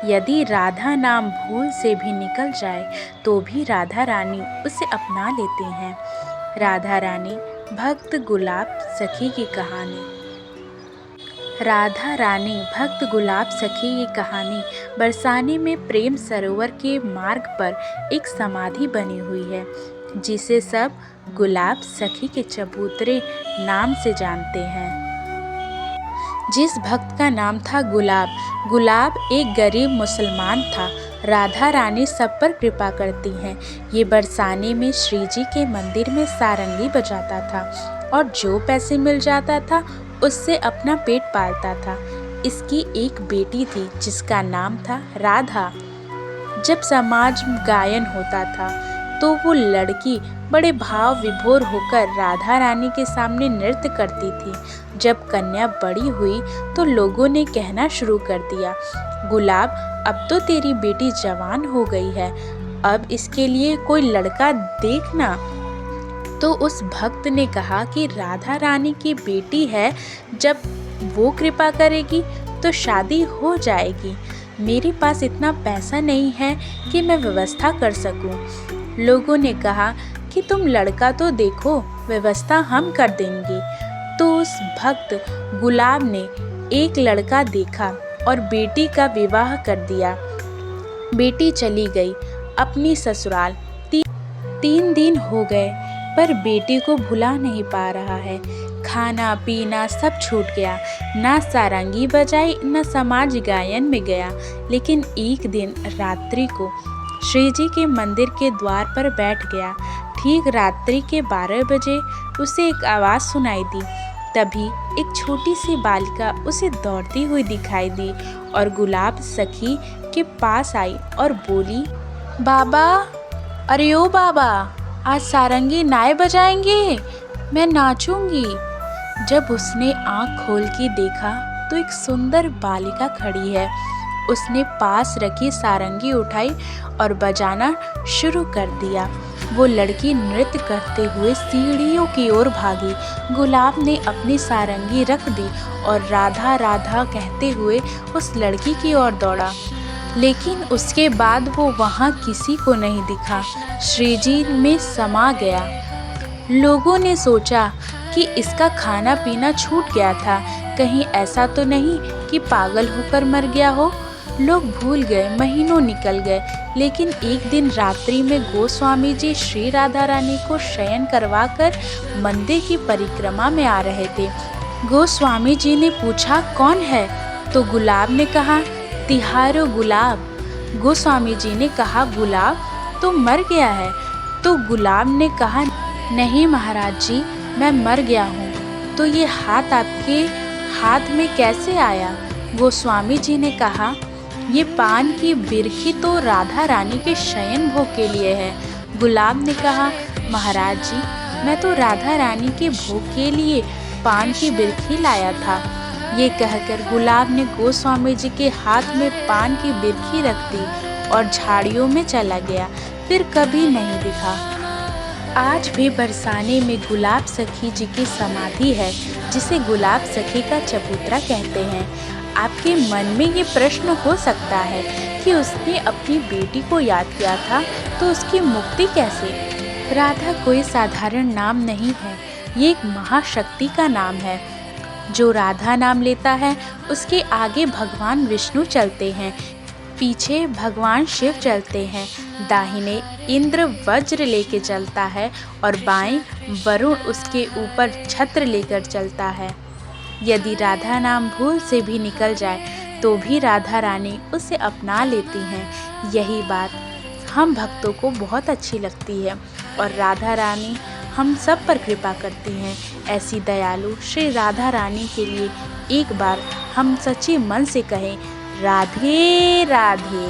यदि राधा नाम भूल से भी निकल जाए तो भी राधा रानी उसे अपना लेती हैं। राधा रानी भक्त गुलाब सखी की कहानी। राधा रानी भक्त गुलाब सखी की कहानी बरसाने में प्रेम सरोवर के मार्ग पर एक समाधि बनी हुई है, जिसे सब गुलाब सखी के चबूतरे नाम से जानते हैं। जिस भक्त का नाम था गुलाब एक गरीब मुसलमान था। राधा रानी सब पर कृपा करती हैं। ये बरसाने में श्री जी के मंदिर में सारंगी बजाता था और जो पैसे मिल जाता था उससे अपना पेट पालता था। इसकी एक बेटी थी जिसका नाम था राधा। जब समाज गायन होता था तो वो लड़की बड़े भाव विभोर होकर राधा रानी के सामने नृत्य करती थी। जब कन्या बड़ी हुई तो लोगों ने कहना शुरू कर दिया, गुलाब अब तो तेरी बेटी जवान हो गई है, अब इसके लिए कोई लड़का देखना। तो उस भक्त ने कहा कि राधा रानी की बेटी है, जब वो कृपा करेगी तो शादी हो जाएगी। मेरे पास इतना पैसा नहीं है कि मैं व्यवस्था कर सकूं। लोगों ने कहा कि तुम लड़का तो देखो, व्यवस्था हम कर देंगे। तो उस भक्त गुलाब ने एक लड़का देखा और बेटी का विवाह कर दिया। बेटी चली गई अपनी ससुराल। 3 दिन हो गए पर बेटी को भुला नहीं पा रहा है। खाना पीना सब छूट गया, ना सारंगी बजाई ना समाज गायन में गया। लेकिन एक दिन रात्रि को श्री जी के मंदिर के द्वार पर बैठ गया। ठीक रात्रि के 12 बजे उसे एक आवाज़ सुनाई दी। तभी एक छोटी सी बालिका उसे दौड़ती हुई दिखाई दी और गुलाब सखी के पास आई और बोली, बाबा, अरे ओ बाबा, आज सारंगी नाय बजाएंगे, मैं नाचूंगी। जब उसने आँख खोल के देखा तो एक सुंदर बालिका खड़ी है। उसने पास रखी सारंगी उठाई और बजाना शुरू कर दिया। वो लड़की नृत्य करते हुए सीढ़ियों की ओर भागी। गुलाब ने अपनी सारंगी रख दी और राधा राधा कहते हुए उस लड़की की ओर दौड़ा। लेकिन उसके बाद वो वहाँ किसी को नहीं दिखा, श्री जी में समा गया। लोगों ने सोचा कि इसका खाना पीना छूट गया था, कहीं ऐसा तो नहीं कि पागल होकर मर गया हो। लोग भूल गए, महीनों निकल गए। लेकिन एक दिन रात्रि में गोस्वामी जी श्री राधा रानी को शयन करवाकर मंदिर की परिक्रमा में आ रहे थे। गोस्वामी जी ने पूछा, कौन है? तो गुलाब ने कहा, तिहारो गुलाब। गोस्वामी जी ने कहा, गुलाब तो मर गया है। तो गुलाब ने कहा, नहीं महाराज जी, मैं मर गया हूँ। तो ये हाथ आपके हाथ में कैसे आया? गोस्वामी जी ने कहा, ये पान की बिरखी तो राधा रानी के शयन भोग के लिए है। गुलाब ने कहा, महाराज जी, मैं तो राधा रानी के भोग के लिए पान की बिरखी लाया था। ये कहकर गुलाब ने गोस्वामी जी के हाथ में पान की बिरखी रख दी और झाड़ियों में चला गया, फिर कभी नहीं दिखा। आज भी बरसाने में गुलाब सखी जी की समाधि है, जिसे गुलाब सखी का चबूतरा कहते हैं। आपके मन में ये प्रश्न हो सकता है कि उसने अपनी बेटी को याद किया था तो उसकी मुक्ति कैसे? राधा कोई साधारण नाम नहीं है, ये एक महाशक्ति का नाम है। जो राधा नाम लेता है उसके आगे भगवान विष्णु चलते हैं, पीछे भगवान शिव चलते हैं, दाहिने इंद्र वज्र लेके चलता है और बाएं वरुण उसके ऊपर छत्र लेकर चलता है। यदि राधा नाम भूल से भी निकल जाए तो भी राधा रानी उसे अपना लेती हैं। यही बात हम भक्तों को बहुत अच्छी लगती है और राधा रानी हम सब पर कृपा करती हैं। ऐसी दयालु श्री राधा रानी के लिए एक बार हम सच्चे मन से कहें, राधे राधे।